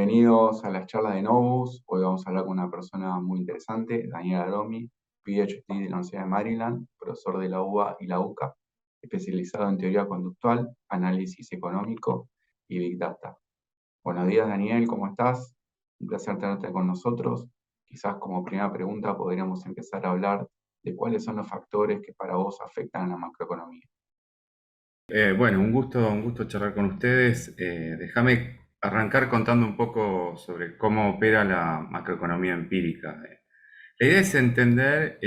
Bienvenidos a las charlas de Novus. Hoy vamos a hablar con una persona muy interesante, Daniel Aromi, PhD de la Universidad de Maryland, profesor de la UBA y la UCA, especializado en teoría conductual, análisis económico y Big Data. Buenos días, Daniel, ¿cómo estás? Un placer tenerte con nosotros. Quizás como primera pregunta podríamos empezar a hablar de cuáles son los factores que para vos afectan a la macroeconomía. Bueno, un gusto charlar con ustedes. Déjame arrancar contando un poco sobre cómo opera la macroeconomía empírica. La idea es entender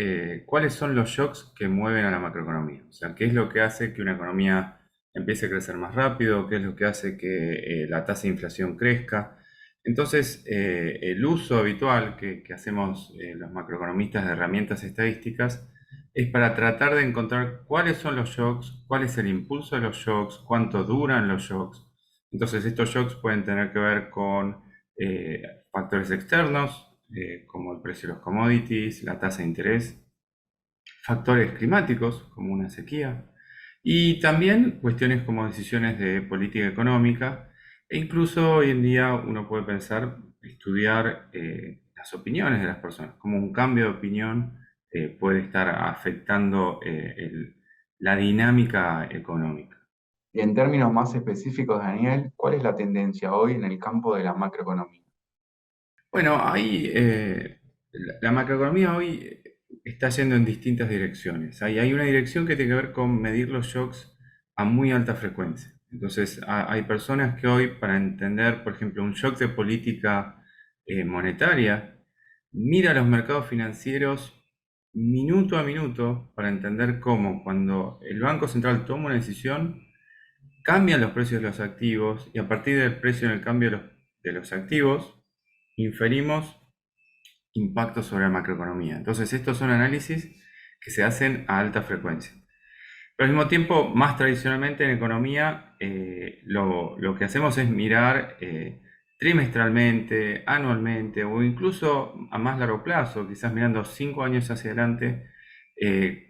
cuáles son los shocks que mueven a la macroeconomía. O sea, qué es lo que hace que una economía empiece a crecer más rápido, qué es lo que hace que la tasa de inflación crezca. Entonces, el uso habitual que hacemos los macroeconomistas de herramientas estadísticas es para tratar de encontrar cuáles son los shocks, cuál es el impulso de los shocks, cuánto duran los shocks. Entonces, estos shocks pueden tener que ver con factores externos, como el precio de los commodities, la tasa de interés, factores climáticos, como una sequía, y también cuestiones como decisiones de política económica, e incluso hoy en día uno puede pensar, estudiar las opiniones de las personas, como un cambio de opinión puede estar afectando la dinámica económica. Y en términos más específicos, Daniel, ¿cuál es la tendencia hoy en el campo de la macroeconomía? Bueno, ahí la macroeconomía hoy está yendo en distintas direcciones. Hay una dirección que tiene que ver con medir los shocks a muy alta frecuencia. Entonces, hay personas que hoy, para entender, por ejemplo, un shock de política monetaria, mira los mercados financieros minuto a minuto para entender cómo cuando el Banco Central toma una decisión, cambian los precios de los activos y a partir del precio en el cambio de los activos, inferimos impactos sobre la macroeconomía. Entonces, estos son análisis que se hacen a alta frecuencia. Pero al mismo tiempo, más tradicionalmente en economía, lo que hacemos es mirar trimestralmente, anualmente o incluso a más largo plazo, quizás mirando 5 años hacia adelante,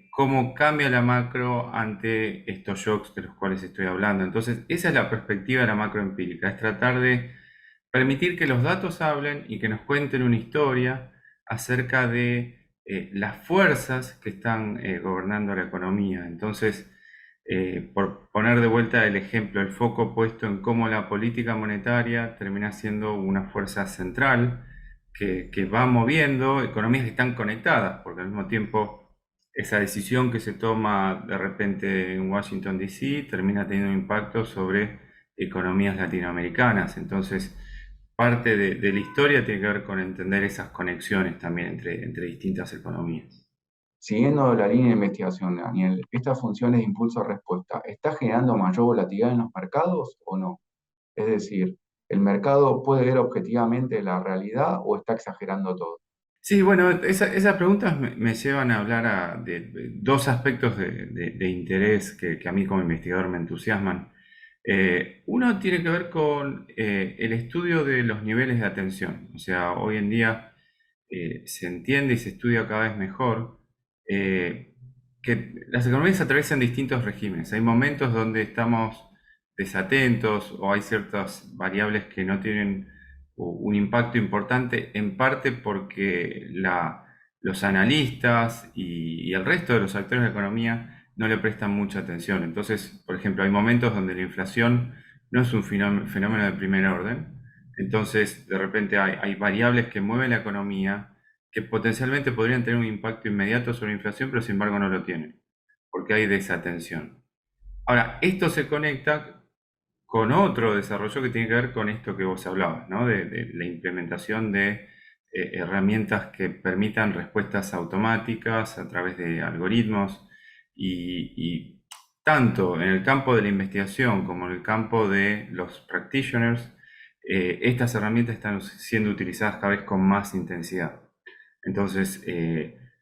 cómo cambia la macro ante estos shocks de los cuales estoy hablando. Entonces, esa es la perspectiva de la macroempírica, es tratar de permitir que los datos hablen y que nos cuenten una historia acerca de las fuerzas que están gobernando la economía. Entonces, por poner de vuelta el ejemplo, el foco puesto en cómo la política monetaria termina siendo una fuerza central que va moviendo economías que están conectadas, porque al mismo tiempo esa decisión que se toma de repente en Washington, D.C., termina teniendo un impacto sobre economías latinoamericanas. Entonces, parte de la historia tiene que ver con entender esas conexiones también entre distintas economías. Siguiendo la línea de investigación, Daniel, ¿esta función de impulso-respuesta está generando mayor volatilidad en los mercados o no? Es decir, ¿el mercado puede ver objetivamente la realidad o está exagerando todo? Sí, bueno, esas preguntas me llevan a hablar de dos aspectos de interés que a mí como investigador me entusiasman. Uno tiene que ver con el estudio de los niveles de atención. O sea, hoy en día se entiende y se estudia cada vez mejor eh, que las economías atraviesan distintos regímenes. Hay momentos donde estamos desatentos o hay ciertas variables que no tienen un impacto importante, en parte porque los analistas y el resto de los actores de la economía no le prestan mucha atención. Entonces, por ejemplo, hay momentos donde la inflación no es un fenómeno de primer orden. Entonces, de repente hay variables que mueven la economía que potencialmente podrían tener un impacto inmediato sobre la inflación, pero sin embargo no lo tienen, porque hay desatención. Ahora, esto se conecta con otro desarrollo que tiene que ver con esto que vos hablabas, ¿no? De la implementación de herramientas que permitan respuestas automáticas a través de algoritmos y tanto en el campo de la investigación como en el campo de los practitioners, estas herramientas están siendo utilizadas cada vez con más intensidad. Entonces,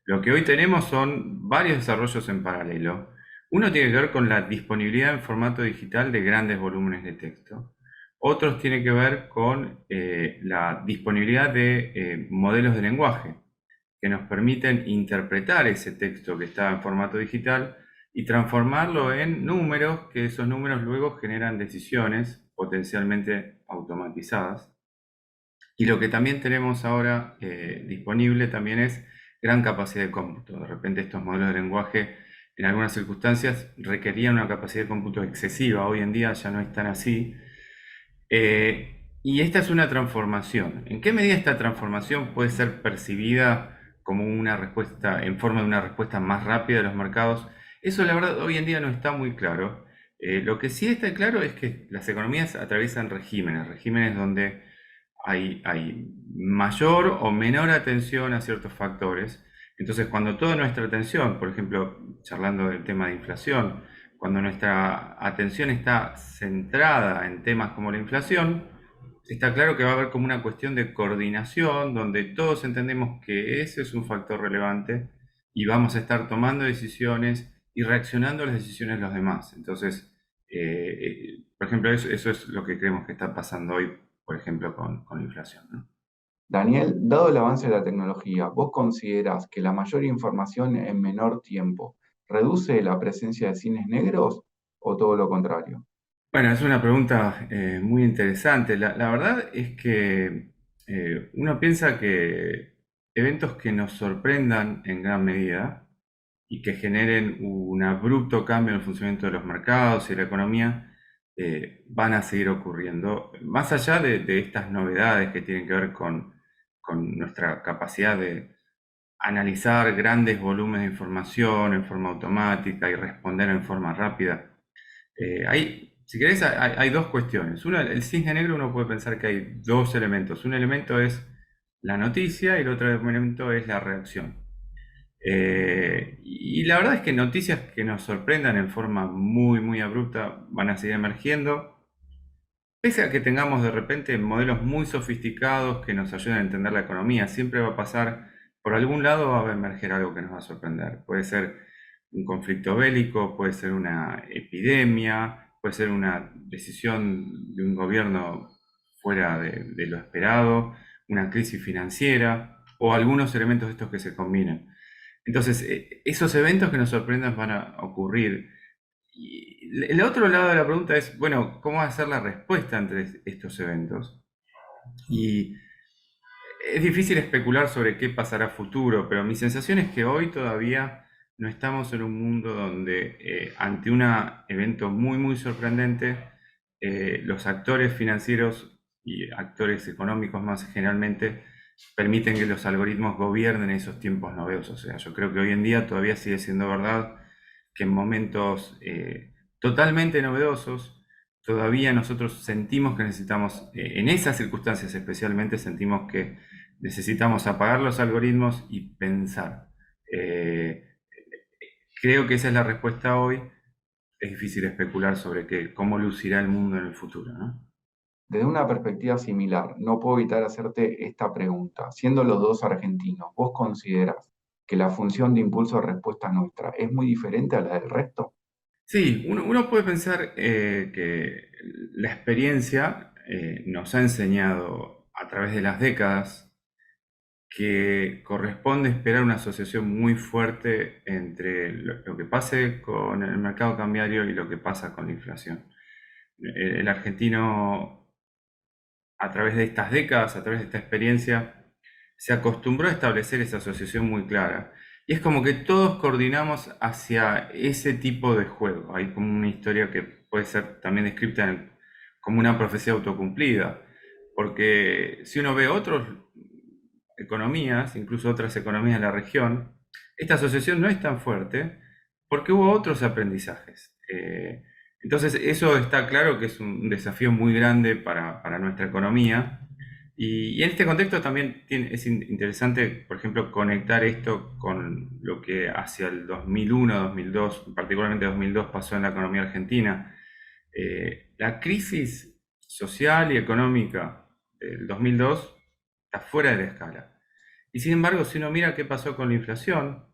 lo que hoy tenemos son varios desarrollos en paralelo. Uno tiene que ver con la disponibilidad en formato digital de grandes volúmenes de texto. Otros tiene que ver con la disponibilidad de modelos de lenguaje que nos permiten interpretar ese texto que está en formato digital y transformarlo en números, que esos números luego generan decisiones potencialmente automatizadas. Y lo que también tenemos ahora disponible también es gran capacidad de cómputo. De repente estos modelos de lenguaje en algunas circunstancias requerían una capacidad de cómputo excesiva. Hoy en día ya no es tan así. Y esta es una transformación. ¿En qué medida esta transformación puede ser percibida como una respuesta, en forma de una respuesta más rápida de los mercados? Eso la verdad hoy en día no está muy claro. Lo que sí está claro es que las economías atraviesan regímenes donde hay mayor o menor atención a ciertos factores. Entonces, cuando toda nuestra atención, por ejemplo, charlando del tema de inflación, cuando nuestra atención está centrada en temas como la inflación, está claro que va a haber como una cuestión de coordinación, donde todos entendemos que ese es un factor relevante y vamos a estar tomando decisiones y reaccionando a las decisiones de los demás. Entonces, por ejemplo, eso es lo que creemos que está pasando hoy, por ejemplo, con la inflación, ¿no? Daniel, dado el avance de la tecnología, ¿vos considerás que la mayor información en menor tiempo reduce la presencia de cines negros o todo lo contrario? Bueno, es una pregunta muy interesante. La verdad es que uno piensa que eventos que nos sorprendan en gran medida y que generen un abrupto cambio en el funcionamiento de los mercados y la economía van a seguir ocurriendo. Más allá de estas novedades que tienen que ver con nuestra capacidad de analizar grandes volúmenes de información en forma automática y responder en forma rápida. Si querés, hay dos cuestiones. Una, el cisne negro, uno puede pensar que hay dos elementos. Un elemento es la noticia y el otro elemento es la reacción. Y la verdad es que noticias que nos sorprendan en forma muy, muy abrupta van a seguir emergiendo. Pese a que tengamos de repente modelos muy sofisticados que nos ayuden a entender la economía, siempre va a pasar, por algún lado va a emerger algo que nos va a sorprender. Puede ser un conflicto bélico, puede ser una epidemia, puede ser una decisión de un gobierno fuera de lo esperado, una crisis financiera o algunos elementos de estos que se combinan. Entonces, esos eventos que nos sorprendan van a ocurrir. Y el otro lado de la pregunta es, bueno, ¿cómo va a ser la respuesta ante estos eventos? Y es difícil especular sobre qué pasará a futuro, pero mi sensación es que hoy todavía no estamos en un mundo donde ante un evento muy, muy sorprendente, los actores financieros y actores económicos más generalmente permiten que los algoritmos gobiernen esos tiempos novedosos. O sea, yo creo que hoy en día todavía sigue siendo verdad que en momentos totalmente novedosos, todavía nosotros sentimos que necesitamos, en esas circunstancias especialmente, sentimos que necesitamos apagar los algoritmos y pensar. Eh, Creo que esa es la respuesta hoy. Es difícil especular sobre cómo lucirá el mundo en el futuro, ¿no? Desde una perspectiva similar, no puedo evitar hacerte esta pregunta. Siendo los dos argentinos, ¿vos considerás que la función de impulso de respuesta nuestra es muy diferente a la del resto? Sí, uno puede pensar que la experiencia nos ha enseñado a través de las décadas que corresponde esperar una asociación muy fuerte entre lo que pase con el mercado cambiario y lo que pasa con la inflación. El argentino, a través de estas décadas, a través de esta experiencia, se acostumbró a establecer esa asociación muy clara. Y es como que todos coordinamos hacia ese tipo de juego. Hay como una historia que puede ser también descrita como una profecía autocumplida. Porque si uno ve otras economías, incluso otras economías de la región, esta asociación no es tan fuerte porque hubo otros aprendizajes. Entonces, eso está claro que es un desafío muy grande para nuestra economía. Y en este contexto también es interesante, por ejemplo, conectar esto con lo que hacia el 2001, 2002, particularmente 2002, pasó en la economía argentina. La crisis social y económica del 2002 está fuera de la escala. Y sin embargo, si uno mira qué pasó con la inflación,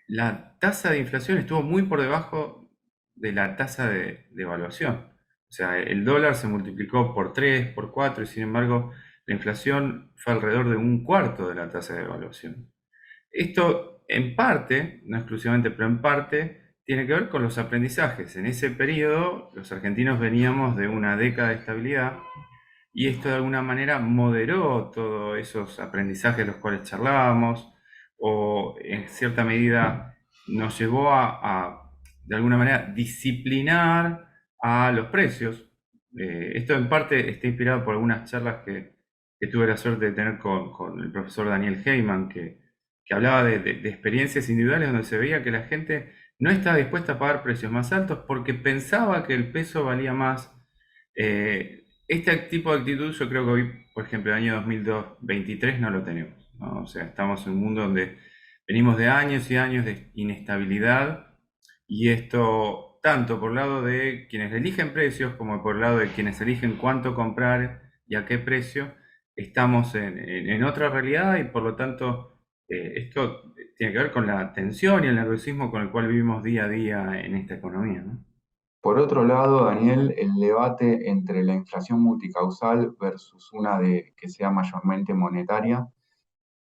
la tasa de inflación estuvo muy por debajo de la tasa de evaluación. O sea, el dólar se multiplicó por 3, por 4, y sin embargo, la inflación fue alrededor de un cuarto de la tasa de evaluación. Esto, en parte, no exclusivamente, pero en parte, tiene que ver con los aprendizajes. En ese periodo, los argentinos veníamos de una década de estabilidad y esto de alguna manera moderó todos esos aprendizajes de los cuales charlábamos, o en cierta medida nos llevó de alguna manera, disciplinar a los precios. Esto en parte está inspirado por algunas charlas que tuve la suerte de tener con el profesor Daniel Heyman, que hablaba de experiencias individuales donde se veía que la gente no estaba dispuesta a pagar precios más altos porque pensaba que el peso valía más. Este tipo de actitud yo creo que hoy, por ejemplo, el año 2023 no lo tenemos, ¿no? O sea, estamos en un mundo donde venimos de años y años de inestabilidad, y esto tanto por el lado de quienes eligen precios como por el lado de quienes eligen cuánto comprar y a qué precio. Estamos en otra realidad, y por lo tanto esto tiene que ver con la tensión y el nerviosismo con el cual vivimos día a día en esta economía, ¿no? Por otro lado, Daniel, el debate entre la inflación multicausal versus una que sea mayormente monetaria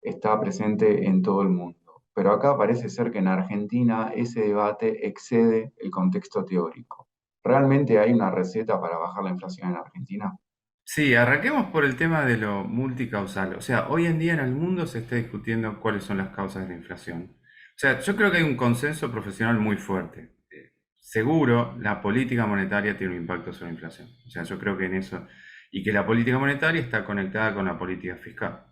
está presente en todo el mundo. Pero acá parece ser que en Argentina ese debate excede el contexto teórico. ¿Realmente hay una receta para bajar la inflación en Argentina? Sí, arranquemos por el tema de lo multicausal. O sea, hoy en día en el mundo se está discutiendo cuáles son las causas de la inflación. O sea, yo creo que hay un consenso profesional muy fuerte. Seguro, la política monetaria tiene un impacto sobre la inflación. O sea, yo creo que en eso, y que la política monetaria está conectada con la política fiscal.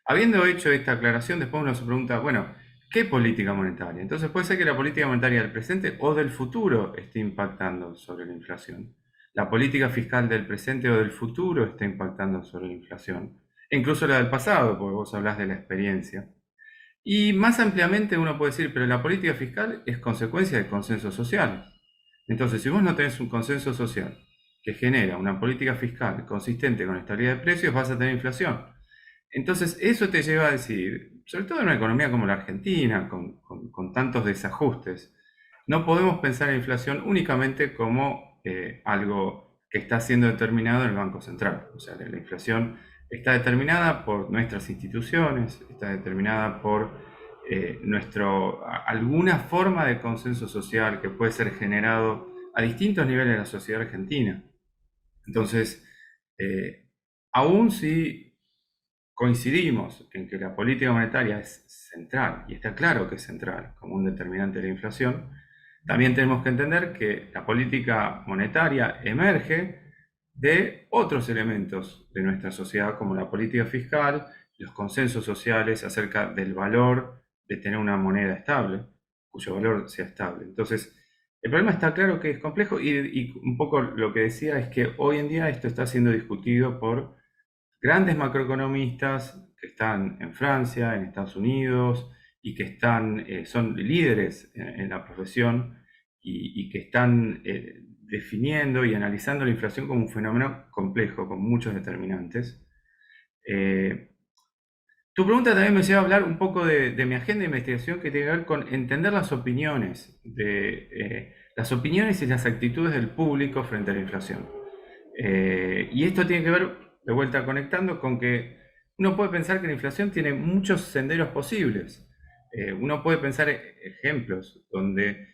Habiendo hecho esta aclaración, después uno se pregunta, bueno, ¿qué política monetaria? Entonces puede ser que la política monetaria del presente o del futuro esté impactando sobre la inflación. La política fiscal del presente o del futuro está impactando sobre la inflación. E incluso la del pasado, porque vos hablás de la experiencia. Y más ampliamente uno puede decir, pero la política fiscal es consecuencia de consensos sociales. Entonces, si vos no tenés un consenso social que genera una política fiscal consistente con estabilidad de precios, vas a tener inflación. Entonces, eso te lleva a decir, sobre todo en una economía como la Argentina, con tantos desajustes, no podemos pensar en inflación únicamente como algo que está siendo determinado en el Banco Central. O sea, la inflación está determinada por nuestras instituciones, está determinada por alguna forma de consenso social que puede ser generado a distintos niveles de la sociedad argentina. Entonces, eh, aún si coincidimos en que la política monetaria es central, y está claro que es central como un determinante de la inflación, también tenemos que entender que la política monetaria emerge de otros elementos de nuestra sociedad, como la política fiscal, los consensos sociales acerca del valor de tener una moneda estable, cuyo valor sea estable. Entonces, el problema está claro que es complejo, y un poco lo que decía es que hoy en día esto está siendo discutido por grandes macroeconomistas que están en Francia, en Estados Unidos, y que son líderes en la profesión, y que están definiendo y analizando la inflación como un fenómeno complejo, con muchos determinantes. Eh, Tu pregunta también me lleva a hablar un poco de mi agenda de investigación, que tiene que ver con entender las opiniones y las actitudes del público frente a la inflación. Y esto tiene que ver, de vuelta conectando, con que uno puede pensar que la inflación tiene muchos senderos posibles. Uno puede pensar ejemplos donde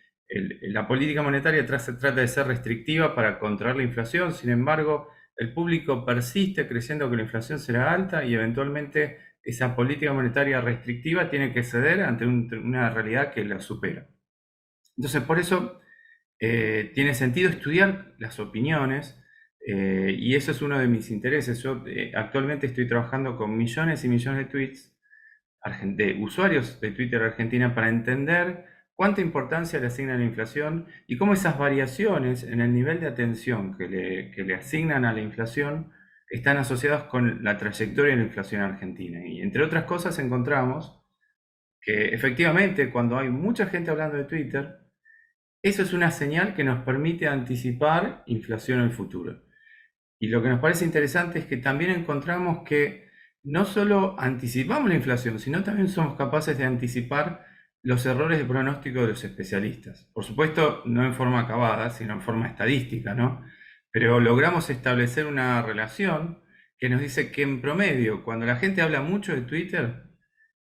la política monetaria trata de ser restrictiva para controlar la inflación. Sin embargo, el público persiste creyendo que la inflación será alta, y eventualmente esa política monetaria restrictiva tiene que ceder ante una realidad que la supera. Entonces, por eso tiene sentido estudiar las opiniones, y eso es uno de mis intereses. Yo actualmente estoy trabajando con millones y millones de tweets de usuarios de Twitter Argentina para entender cuánta importancia le asignan a la inflación y cómo esas variaciones en el nivel de atención que le asignan a la inflación están asociadas con la trayectoria de la inflación argentina. Y entre otras cosas encontramos que efectivamente, cuando hay mucha gente hablando de Twitter, eso es una señal que nos permite anticipar inflación en el futuro. Y lo que nos parece interesante es que también encontramos que no solo anticipamos la inflación, sino también somos capaces de anticipar los errores de pronóstico de los especialistas. Por supuesto, no en forma acabada, sino en forma estadística, ¿no? Pero logramos establecer una relación que nos dice que en promedio, cuando la gente habla mucho de Twitter,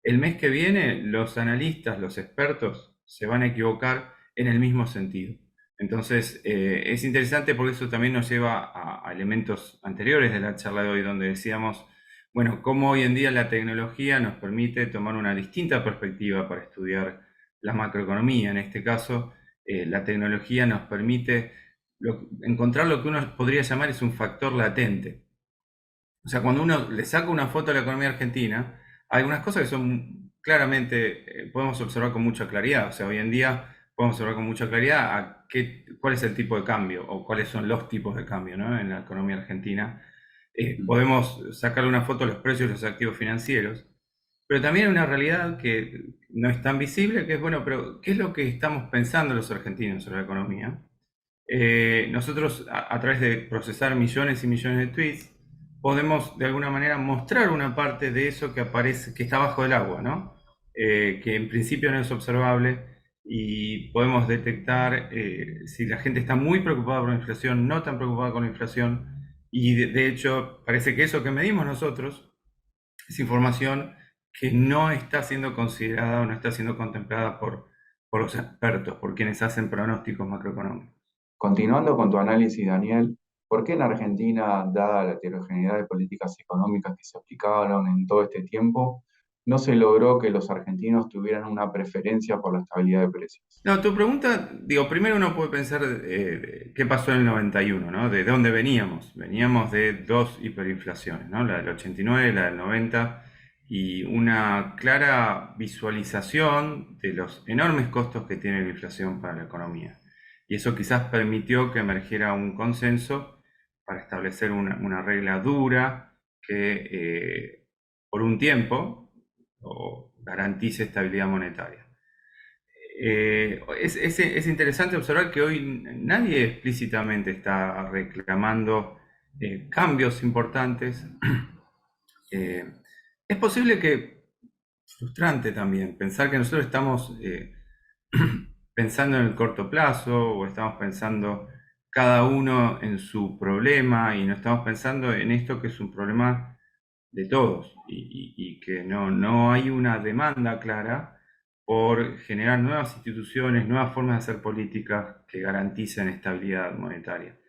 el mes que viene los analistas, los expertos, se van a equivocar en el mismo sentido. Entonces, es interesante porque eso también nos lleva a elementos anteriores de la charla de hoy, donde decíamos, bueno, cómo hoy en día la tecnología nos permite tomar una distinta perspectiva para estudiar la macroeconomía. En este caso, la tecnología nos permite encontrar lo que uno podría llamar es un factor latente. O sea, cuando uno le saca una foto a la economía argentina, hay algunas cosas que son claramente, podemos observar con mucha claridad. O sea, hoy en día podemos observar con mucha claridad cuál es el tipo de cambio o cuáles son los tipos de cambio, ¿no? En la economía argentina. Podemos sacarle una foto a los precios de los activos financieros, pero también hay una realidad que no es tan visible, que es, bueno, pero ¿qué es lo que estamos pensando los argentinos sobre la economía? Nosotros, a través de procesar millones y millones de tweets, podemos de alguna manera mostrar una parte de eso que aparece, que está bajo el agua, ¿no? Que en principio no es observable y podemos detectar si la gente está muy preocupada por la inflación, no tan preocupada con la inflación, y de hecho parece que eso que medimos nosotros es información que no está siendo considerada o no está siendo contemplada por los expertos, por quienes hacen pronósticos macroeconómicos. Continuando con tu análisis, Daniel, ¿por qué en Argentina, dada la heterogeneidad de políticas económicas que se aplicaron en todo este tiempo, no se logró que los argentinos tuvieran una preferencia por la estabilidad de precios? No, tu pregunta, digo, primero uno puede pensar qué pasó en el 91, ¿no? ¿De dónde veníamos? Veníamos de dos hiperinflaciones, ¿no? La del 89, la del 90, y una clara visualización de los enormes costos que tiene la inflación para la economía. Y eso quizás permitió que emergiera un consenso para establecer una regla dura que por un tiempo garantice estabilidad monetaria. Es interesante observar que hoy nadie explícitamente está reclamando cambios importantes. Eh, es posible que, frustrante también, pensar que nosotros estamos pensando en el corto plazo o estamos pensando cada uno en su problema y no estamos pensando en esto que es un problema de todos y que no hay una demanda clara por generar nuevas instituciones, nuevas formas de hacer políticas que garanticen estabilidad monetaria.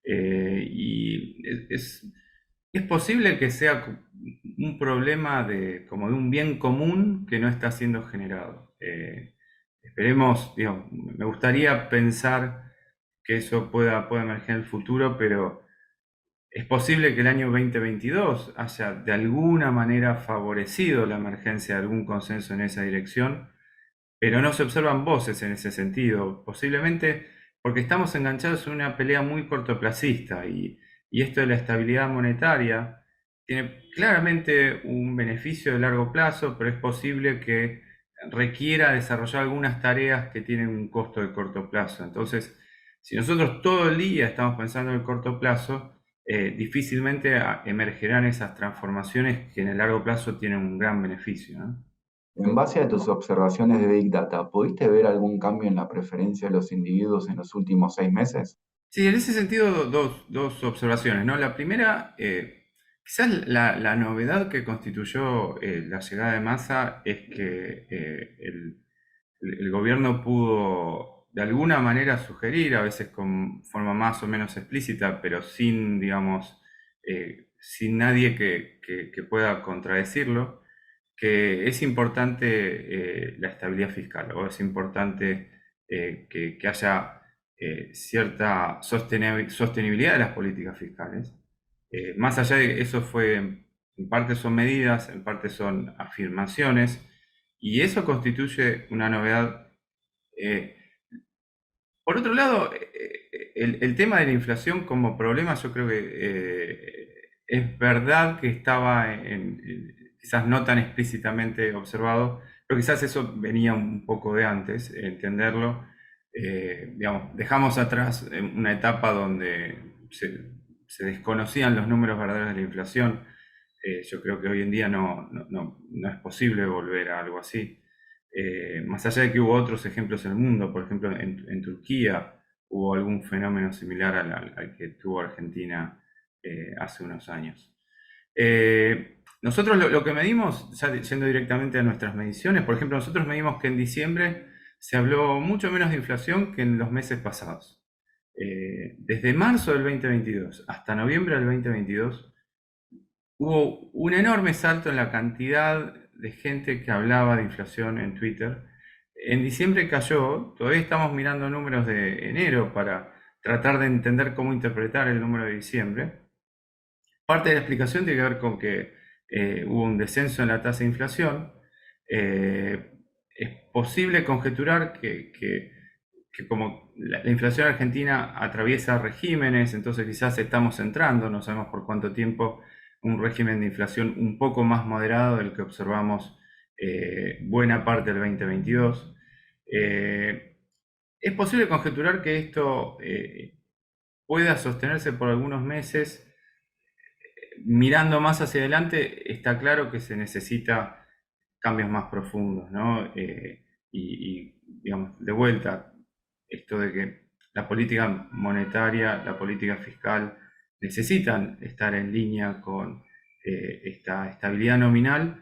Y es posible que sea un problema como de un bien común que no está siendo generado. Esperemos, digamos, me gustaría pensar que eso pueda emerger en el futuro, pero es posible que el año 2022 haya de alguna manera favorecido la emergencia de algún consenso en esa dirección, pero no se observan voces en ese sentido, posiblemente porque estamos enganchados en una pelea muy cortoplacista y esto de la estabilidad monetaria tiene claramente un beneficio de largo plazo, pero es posible que requiera desarrollar algunas tareas que tienen un costo de corto plazo. Entonces, si nosotros todo el día estamos pensando en el corto plazo, difícilmente emergerán esas transformaciones que en el largo plazo tienen un gran beneficio, ¿no? En base a tus observaciones de Big Data, ¿pudiste ver algún cambio en la preferencia de los individuos en los últimos 6 meses? Sí, en ese sentido, dos observaciones, ¿no? La primera, quizás la novedad que constituyó la llegada de Massa es que el gobierno pudo de alguna manera sugerir, a veces con forma más o menos explícita, pero sin, digamos, sin nadie que pueda contradecirlo, que es importante la estabilidad fiscal o es importante que haya cierta sostenibilidad de las políticas fiscales. Más allá de eso en parte son medidas, en parte son afirmaciones, y eso constituye una novedad. Eh, por otro lado, el tema de la inflación como problema, yo creo que es verdad que estaba quizás no tan explícitamente observado, pero quizás eso venía un poco de antes, entenderlo. Digamos, dejamos atrás una etapa donde se desconocían los números verdaderos de la inflación. Yo creo que hoy en día no es posible volver a algo así. Más allá de que hubo otros ejemplos en el mundo, por ejemplo, en Turquía hubo algún fenómeno similar al que tuvo Argentina hace unos años. Nosotros lo que medimos, ya yendo directamente a nuestras mediciones, por ejemplo, nosotros medimos que en diciembre se habló mucho menos de inflación que en los meses pasados. Desde marzo del 2022 hasta noviembre del 2022 hubo un enorme salto en la cantidad de gente que hablaba de inflación en Twitter. En diciembre cayó, todavía estamos mirando números de enero para tratar de entender cómo interpretar el número de diciembre. Parte de la explicación tiene que ver con que hubo un descenso en la tasa de inflación. Eh, es posible conjeturar que como la inflación argentina atraviesa regímenes, entonces quizás estamos entrando, no sabemos por cuánto tiempo, un régimen de inflación un poco más moderado del que observamos buena parte del 2022. Es posible conjeturar que esto pueda sostenerse por algunos meses. Mirando más hacia adelante, está claro que se necesita cambios más profundos, ¿no? Digamos, de vuelta, esto de que la política monetaria, la política fiscal necesitan estar en línea con esta estabilidad nominal,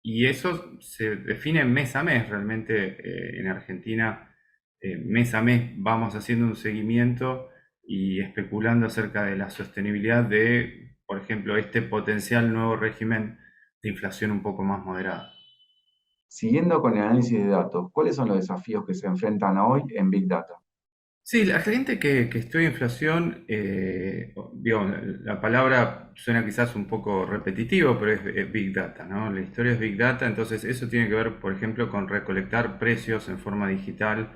y eso se define mes a mes. Realmente en Argentina, mes a mes vamos haciendo un seguimiento y especulando acerca de la sostenibilidad de, por ejemplo, este potencial nuevo régimen de inflación un poco más moderada. Siguiendo con el análisis de datos, ¿cuáles son los desafíos que se enfrentan hoy en Big Data? Sí, la gente que estudia inflación, digo, la palabra suena quizás un poco repetitivo, pero es Big Data, ¿no? La historia es Big Data, entonces eso tiene que ver, por ejemplo, con recolectar precios en forma digital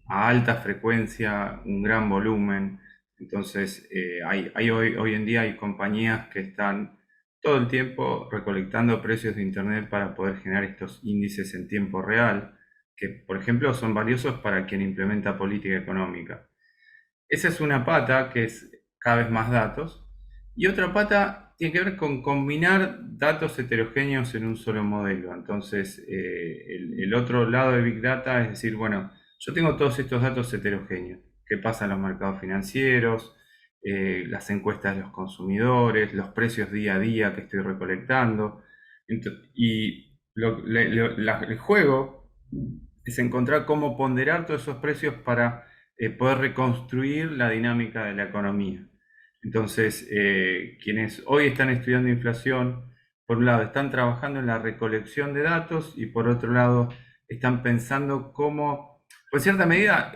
a alta frecuencia, un gran volumen. Entonces, hoy en día hay compañías que están todo el tiempo recolectando precios de Internet para poder generar estos índices en tiempo real, que, por ejemplo, son valiosos para quien implementa política económica. Esa es una pata, que es cada vez más datos, y otra pata tiene que ver con combinar datos heterogéneos en un solo modelo. Entonces, el otro lado de Big Data es decir, bueno, yo tengo todos estos datos heterogéneos. ¿Qué pasa en los mercados financieros? Las encuestas de los consumidores, los precios día a día que estoy recolectando. Y el juego es encontrar cómo ponderar todos esos precios para poder reconstruir la dinámica de la economía. Entonces, quienes hoy están estudiando inflación, por un lado están trabajando en la recolección de datos y por otro lado están pensando cómo, por cierta medida,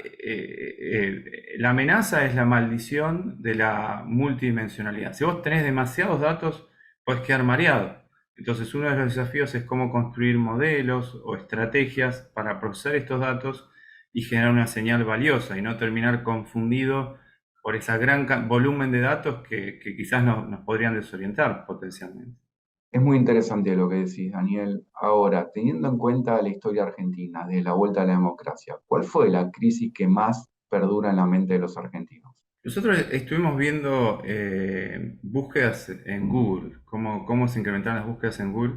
la amenaza es la maldición de la multidimensionalidad. Si vos tenés demasiados datos, podés quedar mareado. Entonces, uno de los desafíos es cómo construir modelos o estrategias para procesar estos datos y generar una señal valiosa y no terminar confundido por ese gran volumen de datos que quizás nos podrían desorientar potencialmente. Es muy interesante lo que decís, Daniel. Ahora, teniendo en cuenta la historia argentina, de la vuelta a la democracia, ¿cuál fue la crisis que más perdura en la mente de los argentinos? Nosotros estuvimos viendo búsquedas en Google, cómo se incrementaron las búsquedas en Google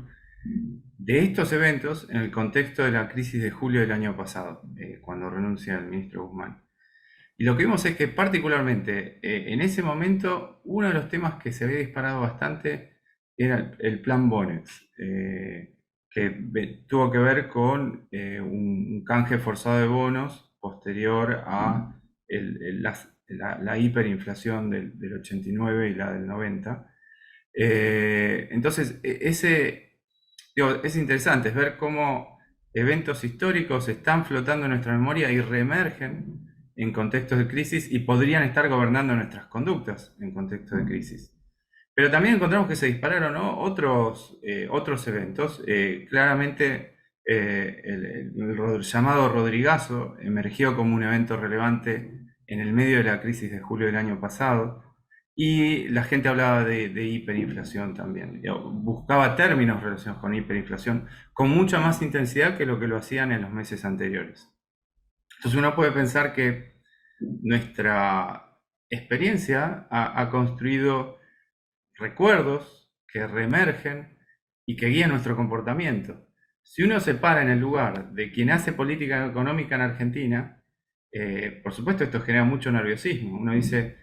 de estos eventos en el contexto de la crisis de julio del año pasado, cuando renuncia el ministro Guzmán. Y lo que vimos es que particularmente en ese momento uno de los temas que se había disparado bastante era el plan Bonex, que tuvo que ver con un canje forzado de bonos posterior a la hiperinflación del 89 y la del 90. Entonces, digo, es interesante, es ver cómo eventos históricos están flotando en nuestra memoria y reemergen en contextos de crisis y podrían estar gobernando nuestras conductas en contextos de crisis. Pero también encontramos que se dispararon, ¿no?, otros eventos. Claramente, el llamado Rodrigazo emergió como un evento relevante en el medio de la crisis de julio del año pasado. Y la gente hablaba de hiperinflación también. Buscaba términos relacionados con hiperinflación con mucha más intensidad que lo que lo hacían en los meses anteriores. Entonces uno puede pensar que nuestra experiencia ha construido recuerdos que reemergen y que guían nuestro comportamiento. Si uno se para en el lugar de quien hace política económica en Argentina, por supuesto esto genera mucho nerviosismo. Uno dice,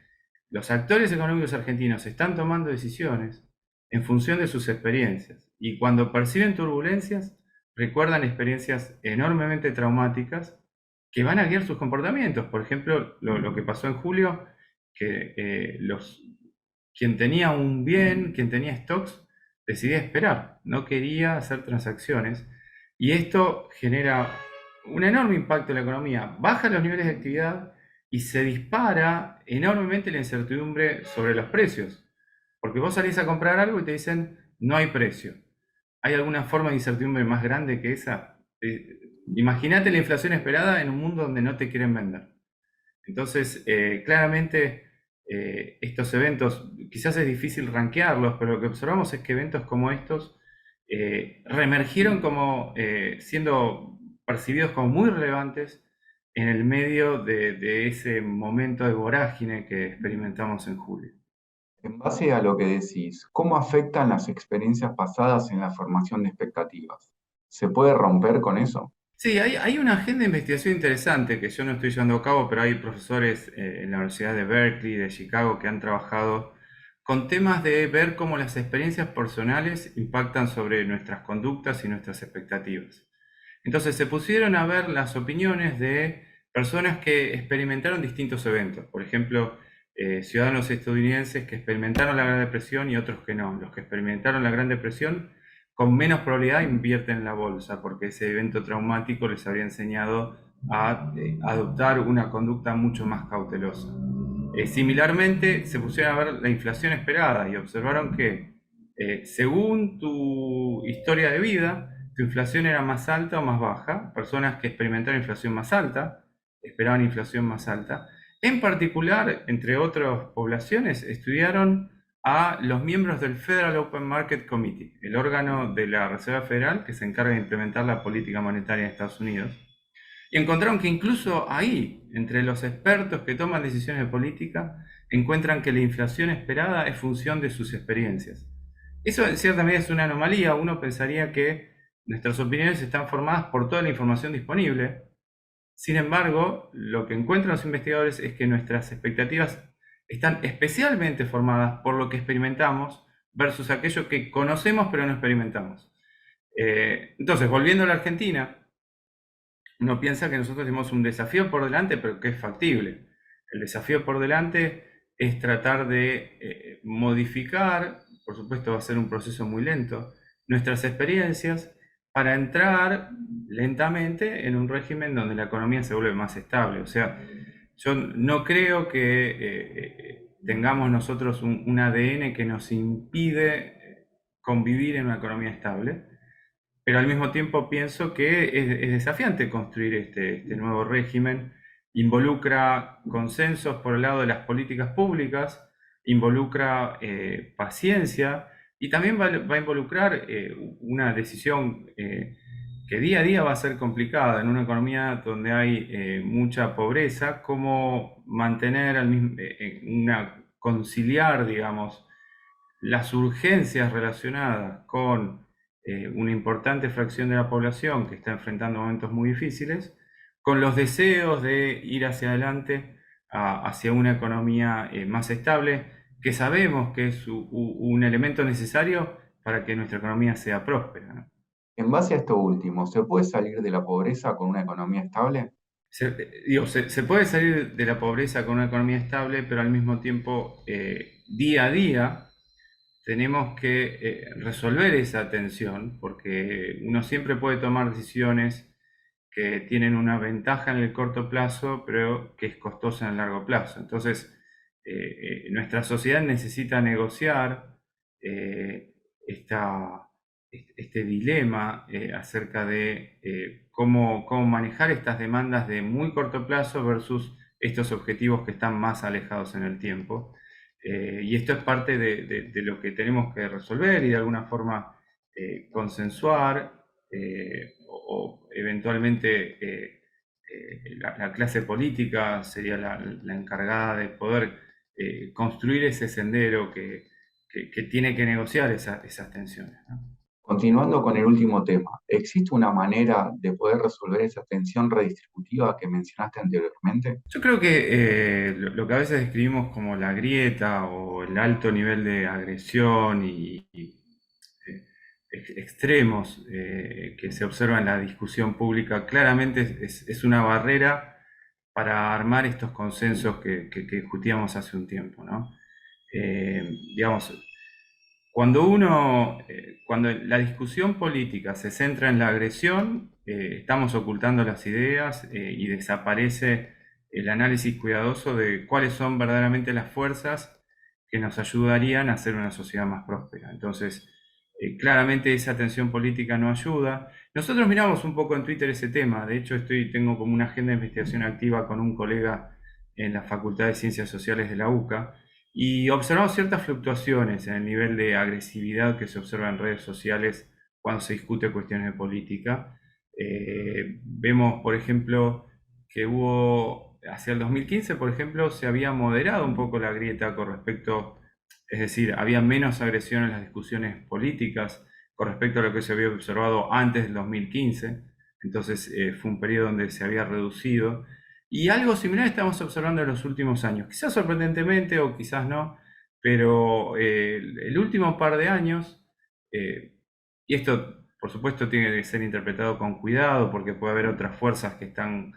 los actores económicos argentinos están tomando decisiones en función de sus experiencias y cuando perciben turbulencias recuerdan experiencias enormemente traumáticas que van a guiar sus comportamientos. Por ejemplo, lo que pasó en julio, que quien tenía un bien, quien tenía stocks, decidía esperar, no quería hacer transacciones. Y esto genera un enorme impacto en la economía, baja los niveles de actividad y se dispara enormemente la incertidumbre sobre los precios. Porque vos salís a comprar algo y te dicen, no hay precio. ¿Hay alguna forma de incertidumbre más grande que esa? Imagínate la inflación esperada en un mundo donde no te quieren vender. Entonces, claramente, estos eventos, quizás es difícil rankearlos, pero lo que observamos es que eventos como estos reemergieron como siendo percibidos como muy relevantes en el medio de ese momento de vorágine que experimentamos en julio. En base a lo que decís, ¿cómo afectan las experiencias pasadas en la formación de expectativas? ¿Se puede romper con eso? Sí, hay una agenda de investigación interesante que yo no estoy llevando a cabo, pero hay profesores en la Universidad de Berkeley, de Chicago, que han trabajado con temas de ver cómo las experiencias personales impactan sobre nuestras conductas y nuestras expectativas. Entonces se pusieron a ver las opiniones de personas que experimentaron distintos eventos. Por ejemplo, ciudadanos estadounidenses que experimentaron la Gran Depresión y otros que no. Los que experimentaron la Gran Depresión con menos probabilidad invierten en la bolsa porque ese evento traumático les habría enseñado a adoptar una conducta mucho más cautelosa. Similarmente, se pusieron a ver la inflación esperada y observaron que según tu historia de vida, tu inflación era más alta o más baja. Personas que experimentaron inflación más alta esperaban inflación más alta. En particular, entre otras poblaciones, estudiaron a los miembros del Federal Open Market Committee, el órgano de la Reserva Federal que se encarga de implementar la política monetaria de Estados Unidos. Y encontraron que incluso ahí, entre los expertos que toman decisiones de política, encuentran que la inflación esperada es función de sus experiencias. Eso en cierta medida es una anomalía. Uno pensaría que nuestras opiniones están formadas por toda la información disponible. Sin embargo, lo que encuentran los investigadores es que nuestras expectativas están especialmente formadas por lo que experimentamos versus aquello que conocemos pero no experimentamos. Entonces, volviendo a la Argentina, uno piensa que nosotros tenemos un desafío por delante, pero que es factible. El desafío por delante es tratar de modificar, por supuesto va a ser un proceso muy lento, nuestras experiencias para entrar lentamente en un régimen donde la economía se vuelve más estable. O sea, yo no creo que tengamos nosotros un ADN que nos impide convivir en una economía estable, pero al mismo tiempo pienso que es desafiante construir este nuevo régimen. Involucra consensos por el lado de las políticas públicas, involucra paciencia y también va a involucrar una decisión que día a día va a ser complicada en una economía donde hay mucha pobreza, cómo mantener conciliar, digamos, las urgencias relacionadas con una importante fracción de la población que está enfrentando momentos muy difíciles, con los deseos de ir hacia adelante hacia una economía más estable, que sabemos que es un elemento necesario para que nuestra economía sea próspera, ¿no? En base a esto último, ¿se puede salir de la pobreza con una economía estable? Se puede salir de la pobreza con una economía estable, pero al mismo tiempo, día a día, tenemos que resolver esa tensión, porque uno siempre puede tomar decisiones que tienen una ventaja en el corto plazo, pero que es costosa en el largo plazo. Entonces, nuestra sociedad necesita negociar eh, esta, este dilema acerca de cómo manejar estas demandas de muy corto plazo versus estos objetivos que están más alejados en el tiempo. Y esto es parte de lo que tenemos que resolver y de alguna forma consensuar o eventualmente la clase política sería la encargada de poder construir ese sendero que tiene que negociar esas tensiones, ¿no? Continuando con el último tema, ¿existe una manera de poder resolver esa tensión redistributiva que mencionaste anteriormente? Yo creo que lo que a veces describimos como la grieta o el alto nivel de agresión y extremos que se observan en la discusión pública, claramente es una barrera para armar estos consensos que discutíamos hace un tiempo, ¿no? Digamos, cuando la discusión política se centra en la agresión, estamos ocultando las ideas y desaparece el análisis cuidadoso de cuáles son verdaderamente las fuerzas que nos ayudarían a hacer una sociedad más próspera. Entonces, claramente esa tensión política no ayuda. Nosotros miramos un poco en Twitter ese tema. De hecho, tengo como una agenda de investigación activa con un colega en la Facultad de Ciencias Sociales de la UCA y observamos ciertas fluctuaciones en el nivel de agresividad que se observa en redes sociales cuando se discute cuestiones de política. Vemos, por ejemplo, que hacia el 2015, por ejemplo, se había moderado un poco la grieta con respecto, es decir, había menos agresión en las discusiones políticas con respecto a lo que se había observado antes del 2015. Entonces fue un periodo donde se había reducido. Y algo similar estamos observando en los últimos años, quizás sorprendentemente o quizás no, pero el último par de años, eh, y esto por supuesto tiene que ser interpretado con cuidado porque puede haber otras fuerzas que están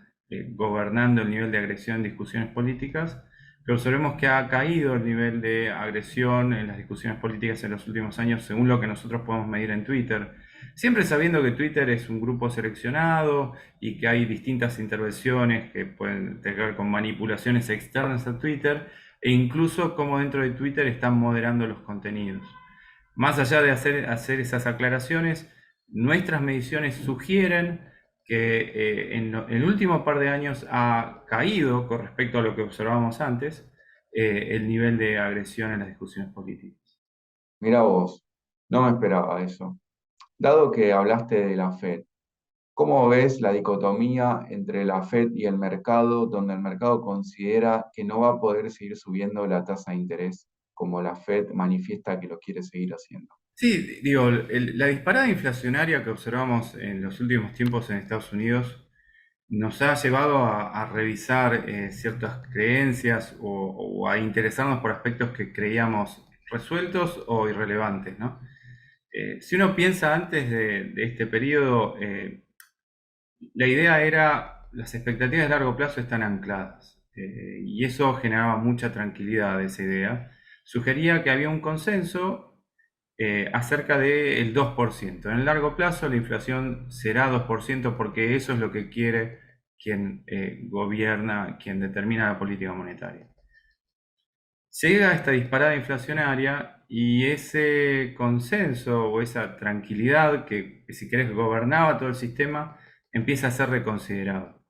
gobernando el nivel de agresión en discusiones políticas, pero observemos que ha caído el nivel de agresión en las discusiones políticas en los últimos años según lo que nosotros podemos medir en Twitter. Siempre sabiendo que Twitter es un grupo seleccionado y que hay distintas intervenciones que pueden tener que ver con manipulaciones externas a Twitter e incluso cómo dentro de Twitter están moderando los contenidos. Más allá de hacer esas aclaraciones, nuestras mediciones sugieren que en el último par de años ha caído con respecto a lo que observábamos antes el nivel de agresión en las discusiones políticas. Mira vos, no me esperaba eso. Dado que hablaste de la Fed, ¿cómo ves la dicotomía entre la Fed y el mercado, donde el mercado considera que no va a poder seguir subiendo la tasa de interés, como la Fed manifiesta que lo quiere seguir haciendo? Sí, digo, la disparada inflacionaria que observamos en los últimos tiempos en Estados Unidos nos ha llevado a revisar ciertas creencias o a interesarnos por aspectos que creíamos resueltos o irrelevantes, ¿no? Si uno piensa antes de este periodo, la idea era, las expectativas de largo plazo están ancladas, y eso generaba mucha tranquilidad de esa idea. Sugería que había un consenso acerca del 2%. En el largo plazo la inflación será 2% porque eso es lo que quiere quien gobierna, quien determina la política monetaria. Llega esta disparada inflacionaria y ese consenso o esa tranquilidad que si querés gobernaba todo el sistema empieza a ser reconsiderado.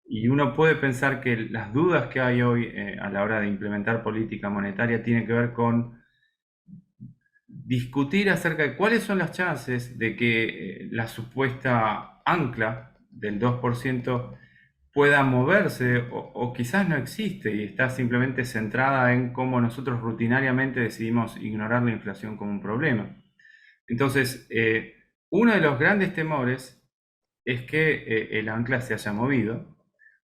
Y uno puede pensar que las dudas que hay hoy a la hora de implementar política monetaria tienen que ver con discutir acerca de cuáles son las chances de que la supuesta ancla del 2% pueda moverse o quizás no existe y está simplemente centrada en cómo nosotros rutinariamente decidimos ignorar la inflación como un problema. Entonces, uno de los grandes temores es que el ancla se haya movido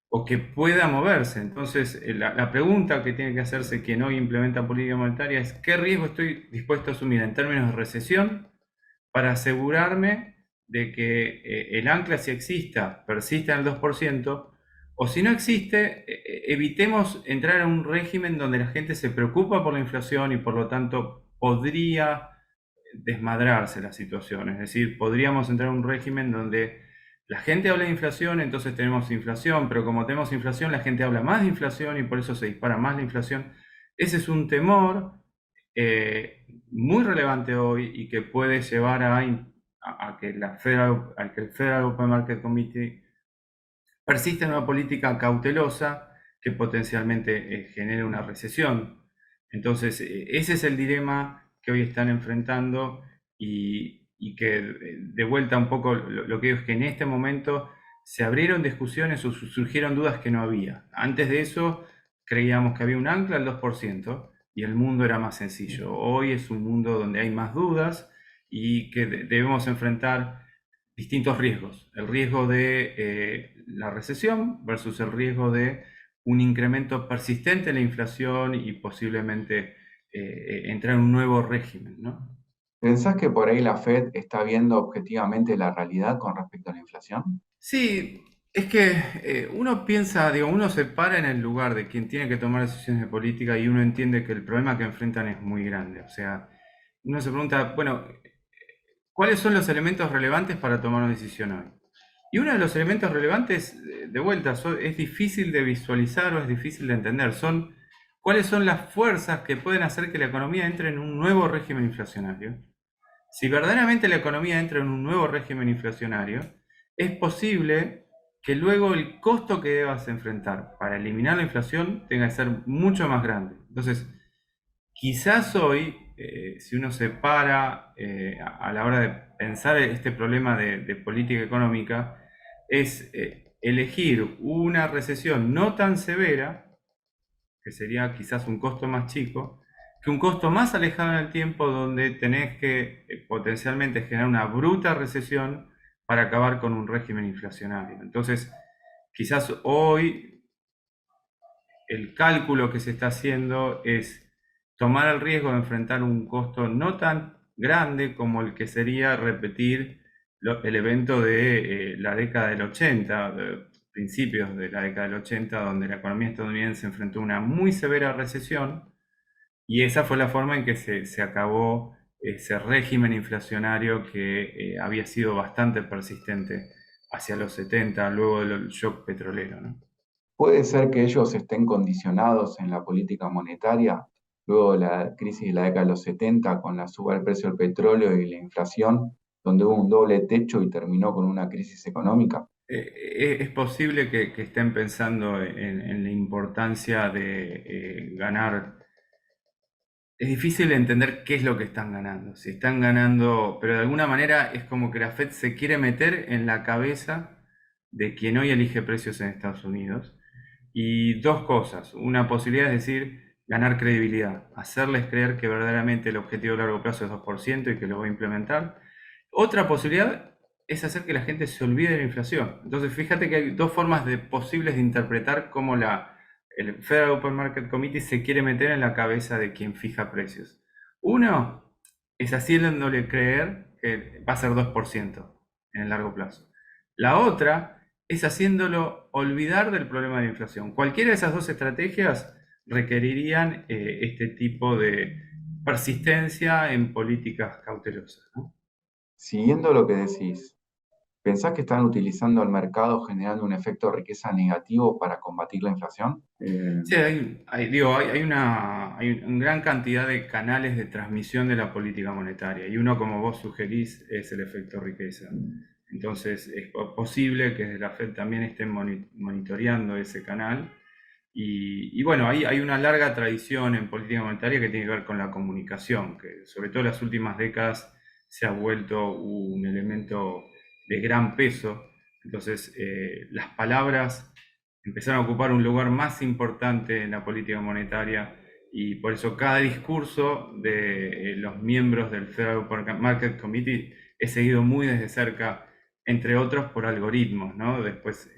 o que pueda moverse. Entonces, la pregunta que tiene que hacerse quien hoy implementa política monetaria es ¿qué riesgo estoy dispuesto a asumir en términos de recesión para asegurarme de que el ancla, si exista, persista en el 2%, o si no existe, evitemos entrar en un régimen donde la gente se preocupa por la inflación y por lo tanto podría desmadrarse la situación? Es decir, podríamos entrar en un régimen donde la gente habla de inflación, entonces tenemos inflación, pero como tenemos inflación, la gente habla más de inflación y por eso se dispara más la inflación. Ese es un temor muy relevante hoy y que puede llevar a que que el Federal Open Market Committee persista en una política cautelosa que potencialmente genere una recesión. Entonces, ese es el dilema que hoy están enfrentando y que de vuelta un poco lo que digo es que en este momento se abrieron discusiones o surgieron dudas que no había. Antes de eso creíamos que había un ancla al 2% y el mundo era más sencillo. Hoy es un mundo donde hay más dudas y que debemos enfrentar distintos riesgos. El riesgo de la recesión versus el riesgo de un incremento persistente en la inflación y posiblemente entrar en un nuevo régimen, ¿no? ¿Pensás que por ahí la Fed está viendo objetivamente la realidad con respecto a la inflación? Sí, es que uno piensa, digo, uno se para en el lugar de quien tiene que tomar decisiones de política y uno entiende que el problema que enfrentan es muy grande. O sea, uno se pregunta, bueno, ¿cuáles son los elementos relevantes para tomar una decisión hoy? Y uno de los elementos relevantes, de vuelta, es difícil de visualizar o es difícil de entender. Son cuáles son las fuerzas que pueden hacer que la economía entre en un nuevo régimen inflacionario. Si verdaderamente la economía entra en un nuevo régimen inflacionario, es posible que luego el costo que debas enfrentar para eliminar la inflación tenga que ser mucho más grande. Entonces, quizás hoy, si uno se para a la hora de pensar este problema de política económica, es elegir una recesión no tan severa, que sería quizás un costo más chico, que un costo más alejado en el tiempo donde tenés que potencialmente generar una bruta recesión para acabar con un régimen inflacionario. Entonces, quizás hoy el cálculo que se está haciendo es tomar el riesgo de enfrentar un costo no tan grande como el que sería repetir el evento de la década del 80, de principios de la década del 80, donde la economía estadounidense enfrentó una muy severa recesión y esa fue la forma en que se acabó ese régimen inflacionario que había sido bastante persistente hacia los 70, luego del shock petrolero, ¿no? ¿Puede ser que ellos estén condicionados en la política monetaria luego de la crisis de la década de los 70 con la suba del precio del petróleo y la inflación, donde hubo un doble techo y terminó con una crisis económica? Es posible que estén pensando en la importancia de ganar. Es difícil entender qué es lo que están ganando. Si están ganando, pero de alguna manera es como que la Fed se quiere meter en la cabeza de quien hoy elige precios en Estados Unidos. Y dos cosas. Una posibilidad es decir, ganar credibilidad, hacerles creer que verdaderamente el objetivo a largo plazo es 2% y que lo va a implementar. Otra posibilidad es hacer que la gente se olvide de la inflación. Entonces, fíjate que hay dos formas posibles de interpretar cómo el Federal Open Market Committee se quiere meter en la cabeza de quien fija precios. Uno es haciéndole creer que va a ser 2% en el largo plazo. La otra es haciéndolo olvidar del problema de la inflación. Cualquiera de esas dos estrategias requerirían este tipo de persistencia en políticas cautelosas, ¿no? Siguiendo lo que decís, ¿pensás que están utilizando el mercado generando un efecto de riqueza negativo para combatir la inflación? Sí, digo, hay una gran cantidad de canales de transmisión de la política monetaria y uno, como vos sugerís, es el efecto riqueza. Entonces, es posible que desde la Fed también estén monitoreando ese canal. Y bueno, hay una larga tradición en política monetaria que tiene que ver con la comunicación, que sobre todo en las últimas décadas se ha vuelto un elemento de gran peso. Entonces, las palabras empezaron a ocupar un lugar más importante en la política monetaria y por eso cada discurso de los miembros del Federal Open Market Committee es seguido muy desde cerca, entre otros por algoritmos, ¿no? Después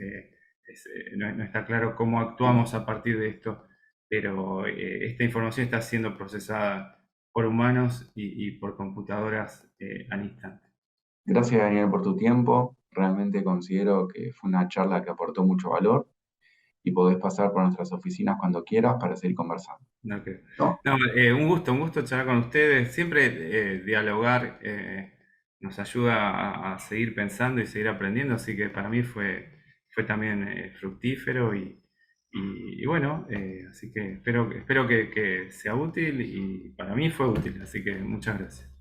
no está claro cómo actuamos a partir de esto, pero esta información está siendo procesada por humanos y por computadoras al instante. Gracias, Daniel, por tu tiempo. Realmente considero que fue una charla que aportó mucho valor y podés pasar por nuestras oficinas cuando quieras para seguir conversando. No, ¿No? no, un gusto charlar con ustedes. Siempre dialogar nos ayuda a seguir pensando y seguir aprendiendo, así que para mí fue también fructífero y bueno, así que espero que sea útil y para mí fue útil, así que muchas gracias.